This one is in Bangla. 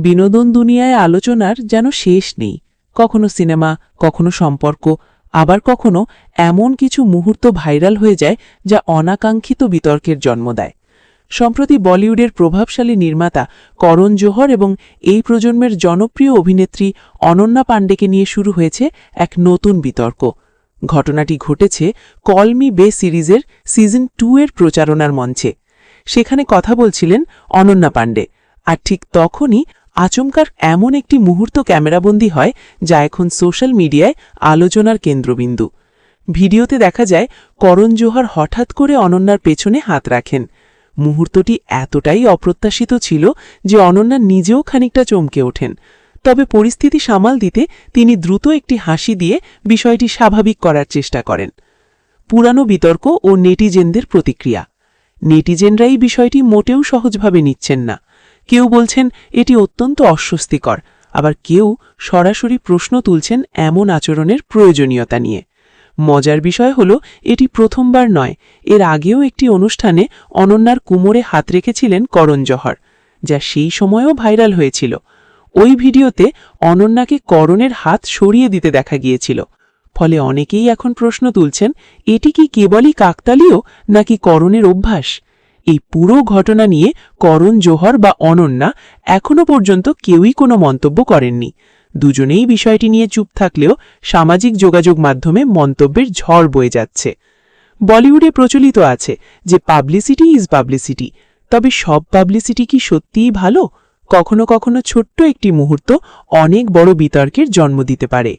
বিনোদন দুনিয়ায় আলোচনার যেন শেষ নেই, কখনো সিনেমা, কখনো সম্পর্ক, আবার কখনো এমন কিছু মুহূর্ত ভাইরাল হয়ে যায় যা অনাকাঙ্ক্ষিত বিতর্কের জন্ম দেয়। সম্প্রতি বলিউডের প্রভাবশালী নির্মাতা করণ জোহর এবং এই প্রজন্মের জনপ্রিয় অভিনেত্রী অনন্যা পাণ্ডেকে নিয়ে শুরু হয়েছে এক নতুন বিতর্ক। ঘটনাটি ঘটেছে কল মি বে সিরিজের সিজন 2 এর প্রচারণার মঞ্চে। সেখানে কথা বলছিলেন অনন্যা পাণ্ডে, আর ঠিক তখনই আচমকার এমন একটি মুহূর্ত ক্যামেরাবন্দী হয় যা এখন সোশ্যাল মিডিয়ায় আলোচনার কেন্দ্রবিন্দু। ভিডিওতে দেখা যায় করণ জোহর হঠাৎ করে অনন্যার পেছনে হাত রাখেন। মুহূর্তটি এতটাই অপ্রত্যাশিত ছিল যে অনন্যা নিজেও খানিকটা চমকে ওঠেন। তবে পরিস্থিতি সামাল দিতে তিনি দ্রুত একটি হাসি দিয়ে বিষয়টি স্বাভাবিক করার চেষ্টা করেন। পুরানো বিতর্ক ও নেটিজেনদের প্রতিক্রিয়া। নেটিজেনরা এই বিষয়টি মোটেও সহজভাবে নিচ্ছেন না। কেউ বলছেন এটি অত্যন্ত অস্বস্তিকর, আবার কেউ সরাসরি প্রশ্ন তুলছেন এমন আচরণের প্রয়োজনীয়তা নিয়ে। মজার বিষয় হল এটি প্রথমবার নয়, এর আগেও একটি অনুষ্ঠানে অনন্যার কোমরে হাত রেখেছিলেন করণ জোহর, যা সেই সময়েও ভাইরাল হয়েছিল। ওই ভিডিওতে অনন্যাকে করণের হাত সরিয়ে দিতে দেখা গিয়েছিল। ফলে অনেকেই এখন প্রশ্ন তুলছেন, এটি কি কেবলই কাকতালীয় নাকি করণের অভ্যাস? এই পুরো ঘটনা নিয়ে করণ জোহর বা অনন্যা এখনও পর্যন্ত কেউই কোনো মন্তব্য করেননি। দুজনেই বিষয়টি নিয়ে চুপ থাকলেও সামাজিক যোগাযোগ মাধ্যমে মন্তব্যের ঝড় বয়ে যাচ্ছে। বলিউডে প্রচলিত আছে যে পাবলিসিটি ইজ পাবলিসিটি, তবে সব পাবলিসিটি কি সত্যিই ভালো? কখনো কখনো ছোট্ট একটি মুহূর্ত অনেক বড় বিতর্কের জন্ম দিতে পারে।